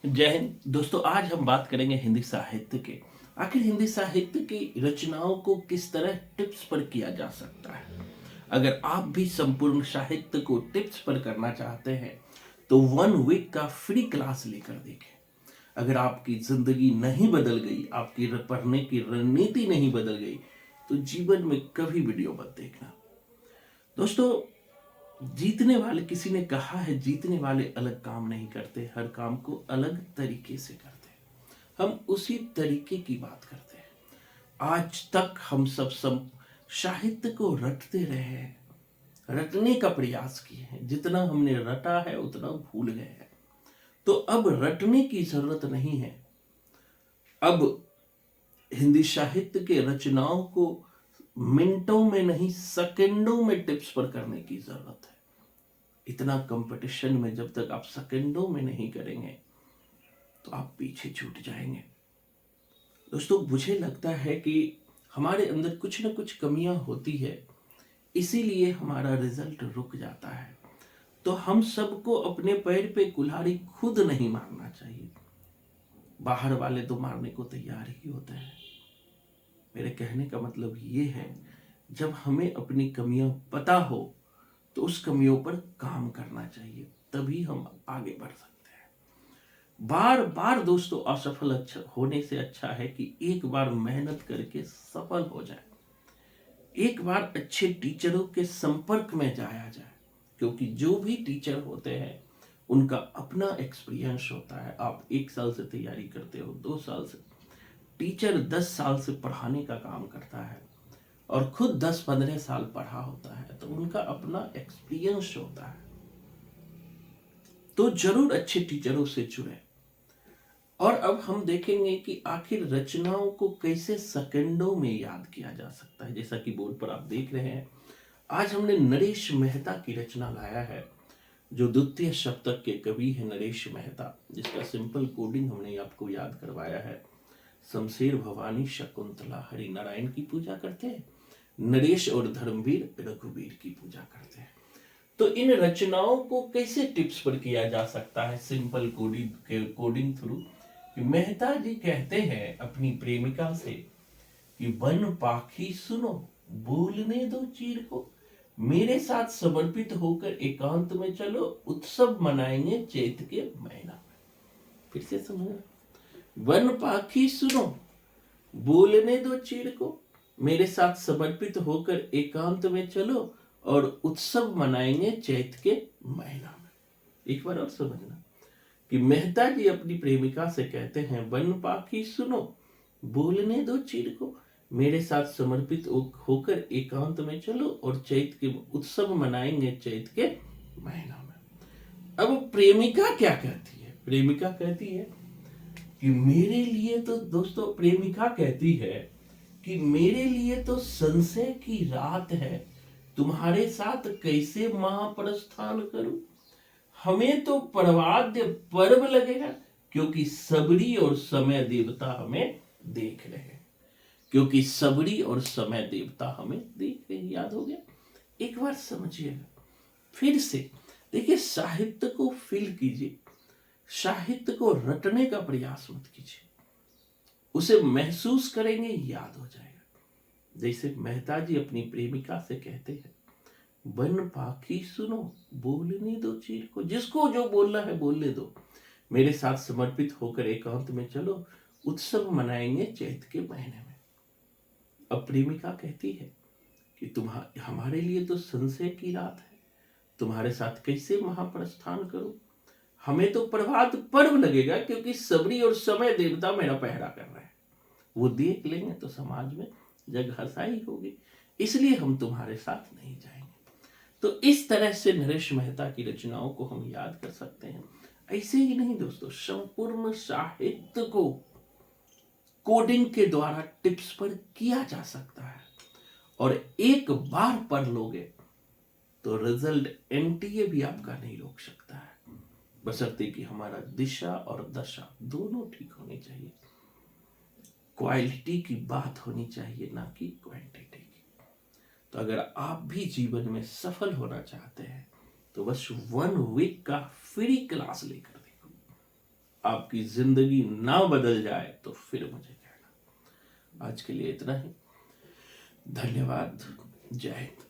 जय हिंद दोस्तों। आज हम बात करेंगे हिंदी साहित्य के। आखिर हिंदी साहित्य की रचनाओं को किस तरह टिप्स पर किया जा सकता है। अगर आप भी संपूर्ण साहित्य को टिप्स पर करना चाहते हैं तो 1 वीक का फ्री क्लास लेकर देखें। अगर आपकी जिंदगी नहीं बदल गई, आपकी पढ़ने की रणनीति नहीं बदल गई, तो जीवन में कभी वीडियो मत देखना। दोस्तों, जीतने वाले, किसी ने कहा है जीतने वाले अलग काम नहीं करते, हर काम को अलग तरीके से करते हैं। हम उसी तरीके की बात करते हैं। आज तक हम सब साहित्य को रटते रहे हैं, रटने का प्रयास किए हैं। जितना हमने रटा है उतना भूल गए हैं। तो अब रटने की जरूरत नहीं है। अब हिंदी साहित्य के रचनाओं को मिनटों में नहीं, सेकंडों में टिप्स पर करने की जरूरत है। इतना कंपटीशन में जब तक आप सेकंडों में नहीं करेंगे तो आप पीछे छूट जाएंगे। दोस्तों, मुझे लगता है कि हमारे अंदर कुछ ना कुछ कमियां होती है, इसीलिए हमारा रिजल्ट रुक जाता है। तो हम सबको अपने पैर पे कुल्हाड़ी खुद नहीं मारना चाहिए, बाहर वाले तो मारने को तैयार ही होते हैं। मेरे कहने का मतलब ये है, जब हमें अपनी कमियां पता हो तो उस कमियों पर काम करना चाहिए, तभी हम आगे बढ़ सकते हैं। बार बार दोस्तों असफल अच्छा होने से अच्छा है कि एक बार मेहनत करके सफल हो जाए, एक बार अच्छे टीचरों के संपर्क में जाया जाए। क्योंकि जो भी टीचर होते हैं उनका अपना एक्सपीरियंस होता है। आप 1 साल से तैयारी करते हो, 2 साल से, टीचर 10 साल से पढ़ाने का काम करता है और खुद 10-15 साल पढ़ा होता है, तो उनका अपना एक्सपीरियंस होता है। तो जरूर अच्छे टीचरों से जुड़े। और अब हम देखेंगे कि आखिर रचनाओं को कैसे सेकंडों में याद किया जा सकता है। जैसा कि बोर्ड पर आप देख रहे हैं, आज हमने नरेश मेहता की रचना लाया है, जो द्वितीय शतक के कवि है नरेश मेहता, जिसका सिंपल कोडिंग हमने आपको याद करवाया है। शमशेर, भवानी, शकुंतला, हरि नारायण की पूजा करते हैं, नरेश और धर्मवीर, रघुवीर की पूजा करते हैं। तो इन रचनाओं को कैसे टिप्स पर किया जा सकता है सिंपल कोडिंग थ्रू। मेहता जी कहते हैं अपनी प्रेमिका से कि वन पाखी सुनो, बोलने दो चीर को, मेरे साथ समर्पित होकर एकांत में चलो, उत्सव मनाएंगे चैत के महीना में। फिर से समझना, वन पाखी सुनो, बोलने दो चीर को, मेरे साथ समर्पित होकर एकांत में चलो और उत्सव मनाएंगे चैत के महीना में। एक बार और समझना कि मेहता जी अपनी प्रेमिका से कहते हैं, वन पाखी सुनो, बोलने दो चीर को, मेरे साथ समर्पित होकर एकांत में चलो और चैत के उत्सव मनाएंगे चैत के महीना में। अब प्रेमिका क्या कहती है? प्रेमिका कहती है कि मेरे लिए तो, दोस्तों प्रेमिका कहती है कि मेरे लिए तो संशय की रात है, तुम्हारे साथ कैसे महाप्रस्थान करूं। हमें तो प्रवाद्य पर्व लगेगा, क्योंकि सबरी और समय देवता हमें देख रहे हैं। क्योंकि सबरी और समय देवता हमें देख रहे हैं। याद हो गया? एक बार समझिएगा फिर से। देखिए, साहित्य को फील कीजिए, साहित्य को रटने का प्रयास मत कीजिए, उसे महसूस करेंगे, याद हो जाएगा। जैसे मेहता जी अपनी प्रेमिका से कहते हैं, वन पाखी सुनो, बोलने दो चीर को, जिसको जो बोलना है बोलने दो, मेरे साथ समर्पित होकर एकांत में चलो, उत्सव मनाएंगे चैत के महीने में। अब प्रेमिका कहती है कि हमारे लिए तो संशय की रात है, तुम्हारे साथ कैसे महाप्रस्थान करूं। हमें तो प्रभात पर्व लगेगा, क्योंकि सबरी और समय देवता मेरा पहरा कर रहे हैं। वो देख लेंगे तो समाज में जग हंसाई होगी, इसलिए हम तुम्हारे साथ नहीं जाएंगे। तो इस तरह से नरेश मेहता की रचनाओं को हम याद कर सकते हैं। ऐसे ही नहीं दोस्तों, संपूर्ण साहित्य को कोडिंग के द्वारा टिप्स पर किया जा सकता है, और एक बार पढ़ लोगे तो रिजल्ट एनटीए भी आपका नहीं रोक सकता है, बशर्ते कि हमारा दिशा और दशा दोनों ठीक होनी चाहिए। क्वालिटी की बात होनी चाहिए, ना कि क्वांटिटी की। तो अगर आप भी जीवन में सफल होना चाहते हैं तो बस 1 वीक का फ्री क्लास लेकर देखो। आपकी जिंदगी ना बदल जाए तो फिर मुझे कहना। आज के लिए इतना ही। धन्यवाद। जय हिंद।